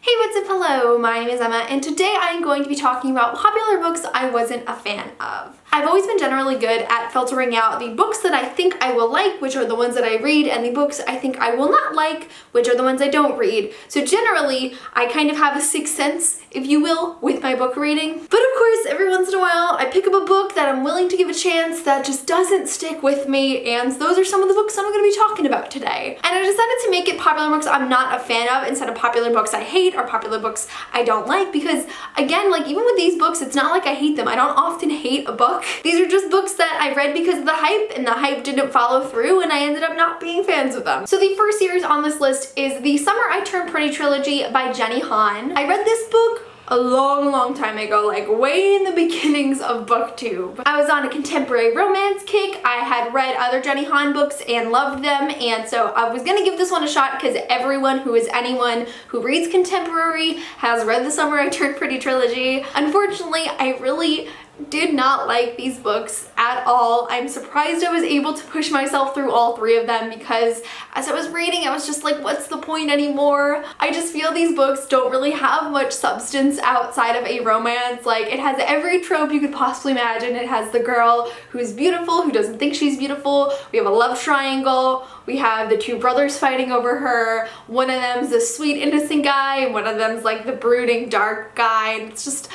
Hey, what's up? Hello, my name is Emma, and today I'm going to be talking about popular books I wasn't a fan of. I've always been generally good at filtering out the books that I think I will like, which are the ones that I read, and the books I think I will not like, which are the ones I don't read. So generally, I kind of have a sixth sense, if you will, with my book reading. But of course, every once in a while, I pick up a book that I'm willing to give a chance that just doesn't stick with me, and those are some of the books I'm going to be talking about today. And I decided to make it popular books I'm not a fan of instead of popular books I hate or popular books I don't like, because again, like even with these books, it's not like I hate them. I don't often hate a book. These are just books that I read because of the hype, and the hype didn't follow through, and I ended up not being fans of them. So the first series on this list is the Summer I Turned Pretty trilogy by Jenny Han. I read this book a long time ago, like way in the beginnings of booktube. I was on a contemporary romance kick. I had read other Jenny Han books and loved them, and so I was gonna give this one a shot because everyone who is anyone who reads contemporary has read the Summer I Turned Pretty trilogy. Unfortunately, I really did not like these books at all. I'm surprised I was able to push myself through all three of them, because as I was reading, I was just like, what's the point anymore? I just feel these books don't really have much substance outside of a romance. Like, it has every trope you could possibly imagine. It has the girl who's beautiful, who doesn't think she's beautiful. We have a love triangle. We have the two brothers fighting over her. One of them's the sweet, innocent guy, and one of them's like the brooding, dark guy. And it's just,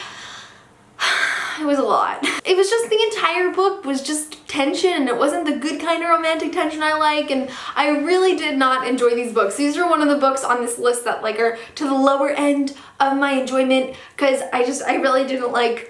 it was a lot. It was just, the entire book was just tension, and it wasn't the good kind of romantic tension I like, and I really did not enjoy these books. These are one of the books on this list that like are to the lower end of my enjoyment, because I really didn't like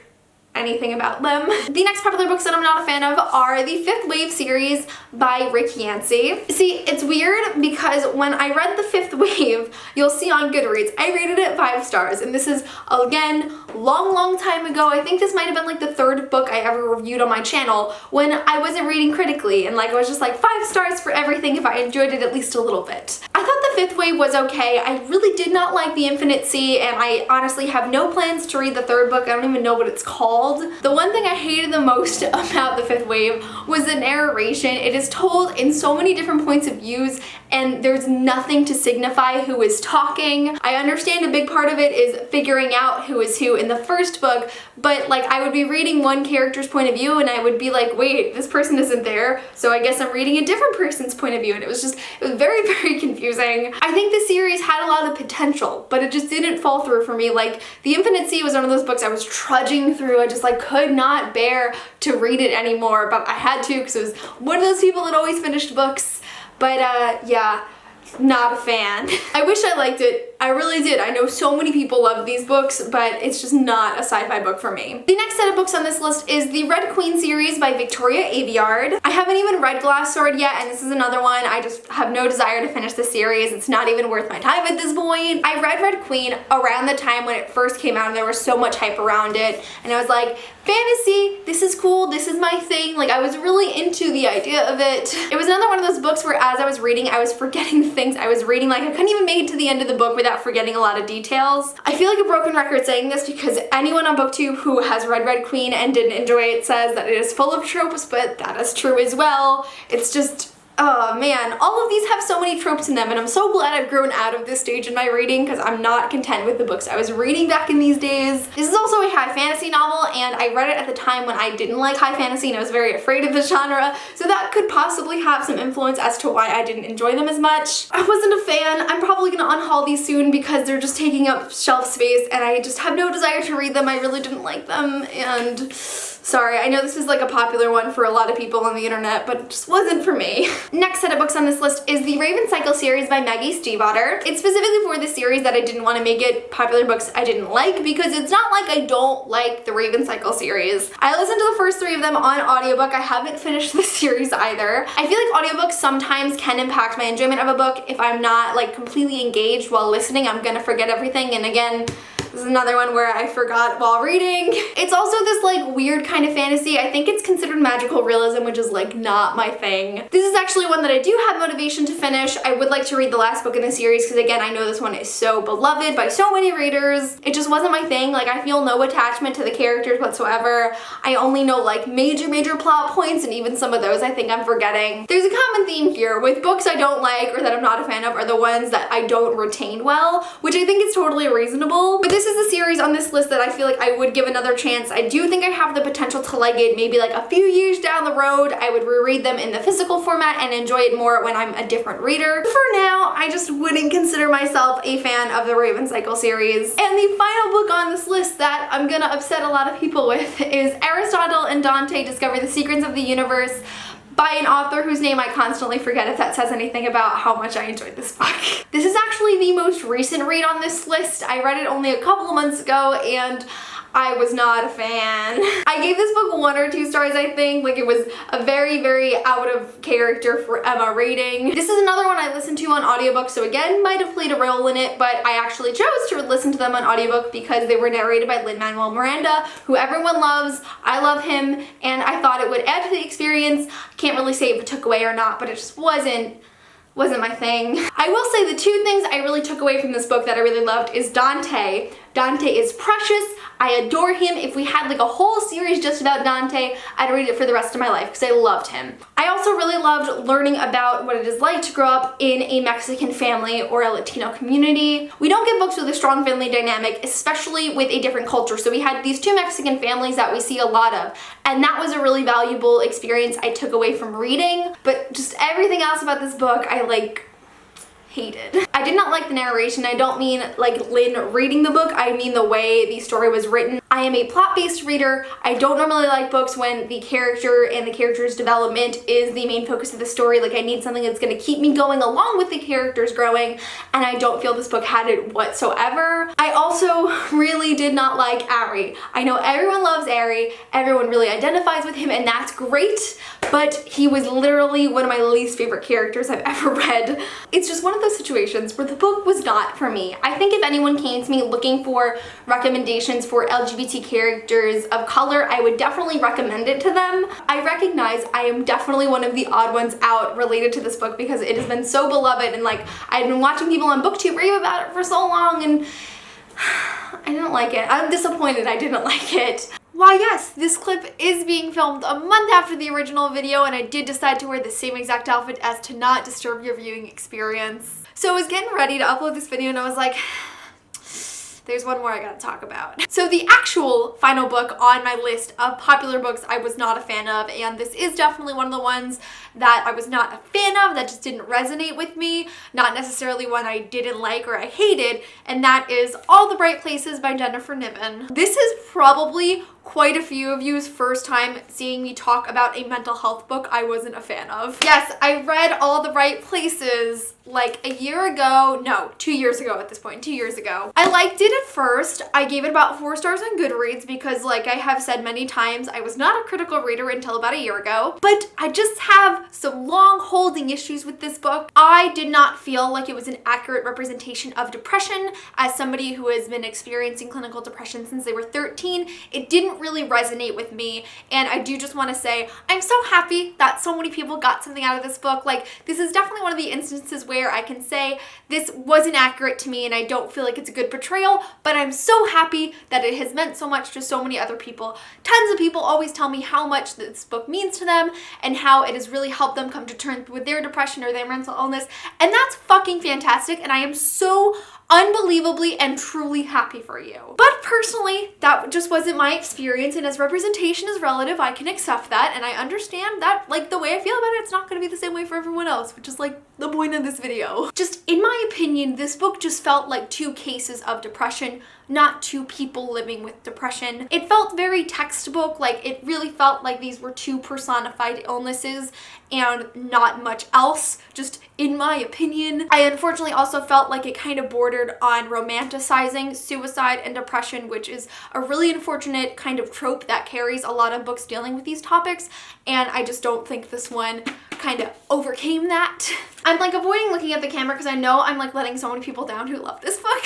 anything about them. The next popular books that I'm not a fan of are the Fifth Wave series by Yancey. See, it's weird because when I read the Fifth Wave, you'll see on Goodreads, I rated it 5 stars, and this is, again, long time ago. I think this might have been like the third book I ever reviewed on my channel when I wasn't reading critically, and like I was just like 5 stars for everything if I enjoyed it at least a little bit. I thought the Fifth Wave was okay. I really did not like The Infinite Sea, and I honestly have no plans to read the third book. I don't even know what it's called. The one thing I hated the most about the Fifth Wave was the narration. It is told in so many different points of views, and there's nothing to signify who is talking. I understand a big part of it is figuring out who is who in the first book, but like I would be reading one character's point of view and I would be like, wait, this person isn't there, so I guess I'm reading a different person's point of view, and it was very confusing. I think the series had a lot of potential, but it just didn't fall through for me. Like, The Infinite Sea was one of those books I was trudging through. I just like could not bear to read it anymore, but I had to because it was one of those people that always finished books. But yeah, not a fan. I wish I liked it. I really did. I know so many people love these books, but it's just not a sci-fi book for me. The next set of books on this list is the Red Queen series by Victoria Aveyard. I haven't even read Glass Sword yet, and this is another one. I just have no desire to finish the series. It's not even worth my time at this point. I read Red Queen around the time when it first came out, and there was so much hype around it, and I was like, fantasy, this is cool, this is my thing. Like, I was really into the idea of it. It was another one of those books where as I was reading, I was forgetting things I was reading. Like, I couldn't even make it to the end of the book without forgetting a lot of details. I feel like a broken record saying this because anyone on BookTube who has read Red Queen and didn't enjoy it says that it is full of tropes, but that is true as well. It's just, oh man, all of these have so many tropes in them, and I'm so glad I've grown out of this stage in my reading because I'm not content with the books I was reading back in these days. This is also a high fantasy novel, and I read it at the time when I didn't like high fantasy and I was very afraid of the genre, so that could possibly have some influence as to why I didn't enjoy them as much. I wasn't a fan. I'm probably gonna unhaul these soon because they're just taking up shelf space and I just have no desire to read them. I really didn't like them, and sorry, I know this is like a popular one for a lot of people on the internet, but it just wasn't for me. Next set of books on this list is the Raven Cycle series by Negi. It's specifically for this series that I didn't want to make it popular books I didn't like, because it's not like I don't like the Raven Cycle series. I listened to the first 3 of them on audiobook. I haven't finished the series either. I feel like audiobooks sometimes can impact my enjoyment of a book. If I'm not like completely engaged while listening, I'm gonna forget everything, and again, This is another one where I forgot while reading. It's also this like weird kind of fantasy. I think it's considered magical realism, which is like not my thing. This is actually one that I do have motivation to finish. I would like to read the last book in the series because again, I know this one is so beloved by so many readers. It just wasn't my thing. Like I feel no attachment to the characters whatsoever. I only know like major plot points, and even some of those I think I'm forgetting. There's a common theme here with books I don't like or that I'm not a fan of are the ones that I don't retain well, which I think is totally reasonable. But this is a series on this list that I feel like I would give another chance. I do think I have the potential to like it maybe like a few years down the road. I would reread them in the physical format and enjoy it more when I'm a different reader. For now, I just wouldn't consider myself a fan of the Raven Cycle series. And the final book on this list that I'm gonna upset a lot of people with is Aristotle and Dante Discover the Secrets of the Universe by an author whose name I constantly forget, if that says anything about how much I enjoyed this book. This is actually the most recent read on this list. I read it only a couple of months ago and I was not a fan. I gave this book 1 or 2 stars, I think. Like it was a very out of character for Emma rating. This is another one I listened to on audiobook, so again, might have played a role in it, but I actually chose to listen to them on audiobook because they were narrated by Lin-Manuel Miranda, who everyone loves. I love him, and I thought it would add to the experience. Can't really say if it took away or not, but it just wasn't my thing. I will say the 2 things I really took away from this book that I really loved is Dante. Dante is precious. I adore him. If we had like a whole series just about Dante, I'd read it for the rest of my life because I loved him. I also really loved learning about what it is like to grow up in a Mexican family or a Latino community. We don't get books with a strong family dynamic, especially with a different culture. So we had these 2 Mexican families that we see a lot of, and that was a really valuable experience I took away from reading. But just everything else about this book, I like hated. I did not like the narration. I don't mean like Lynn reading the book, I mean the way the story was written. I am a plot-based reader. I don't normally like books when the character and the character's development is the main focus of the story. Like I need something that's gonna keep me going along with the characters growing, and I don't feel this book had it whatsoever. I also really did not like Ari. I know everyone loves Ari, everyone really identifies with him, and that's great, but he was literally one of my least favorite characters I've ever read. It's just one of those situations where the book was not for me. I think if anyone came to me looking for recommendations for LGBT characters of color, I would definitely recommend it to them. I recognize I am definitely one of the odd ones out related to this book because it has been so beloved, and like I've been watching people on BookTube rave about it for so long, and I didn't like it. I'm disappointed I didn't like it. Why yes, this clip is being filmed a month after the original video, and I did decide to wear the same exact outfit as to not disturb your viewing experience. So I was getting ready to upload this video and I was like, there's one more I gotta talk about. So the actual final book on my list of popular books I was not a fan of, and this is definitely one of the ones that I was not a fan of, that just didn't resonate with me, not necessarily one I didn't like or I hated, and that is All the Bright Places by Jennifer Niven. This is probably quite a few of you's first time seeing me talk about a mental health book I wasn't a fan of. Yes, I read All the Bright Places like a year ago, no, 2 years ago at this point, 2 years ago. I liked it at first. I gave it about 4 stars on Goodreads because, like I have said many times, I was not a critical reader until about a year ago, but I just have some long holding issues with this book. I did not feel like it was an accurate representation of depression. As somebody who has been experiencing clinical depression since they were 13, it didn't really resonate with me, and I do just want to say I'm so happy that so many people got something out of this book. Like, this is definitely one of the instances where I can say this wasn't accurate to me and I don't feel like it's a good portrayal, but I'm so happy that it has meant so much to so many other people. Tons of people always tell me how much this book means to them and how it has really helped them come to terms with their depression or their mental illness, and that's fucking fantastic, and I am so unbelievably and truly happy for you. But personally, that just wasn't my experience, and as representation is relative, I can accept that, and I understand that, like, the way I feel about it, it's not gonna be the same way for everyone else, which is like the point of this video. Just in my opinion, this book just felt like 2 cases of depression, not 2 people living with depression. It felt very textbook, like it really felt like these were 2 personified illnesses and not much else, just in my opinion. I unfortunately also felt like it kind of bordered on romanticizing suicide and depression, which is a really unfortunate kind of trope that carries a lot of books dealing with these topics, and I just don't think this one kind of overcame that. I'm like avoiding looking at the camera because I know I'm like letting so many people down who love this book,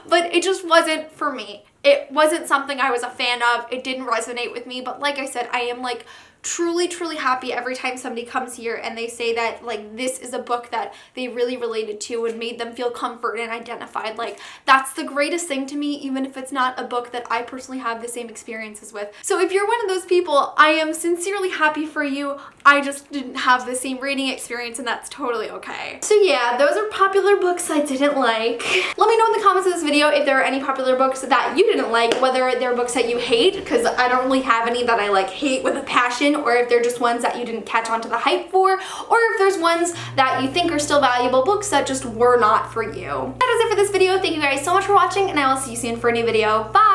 but it just wasn't for me. It wasn't something I was a fan of. It didn't resonate with me, but like I said, I am like truly happy every time somebody comes here and they say that like this is a book that they really related to and made them feel comfort and identified. Like that's the greatest thing to me, even if it's not a book that I personally have the same experiences with. So if you're one of those people, I am sincerely happy for you. I just didn't have the same reading experience, and that's totally okay. So yeah, those are popular books I didn't like. Let me know in the comments of this video if there are any popular books that you didn't like, whether they're books that you hate, because I don't really have any that I like hate with a passion, or if they're just ones that you didn't catch on to the hype for, or if there's ones that you think are still valuable books that just were not for you. That is it for this video. Thank you guys so much for watching, and I will see you soon for a new video. Bye!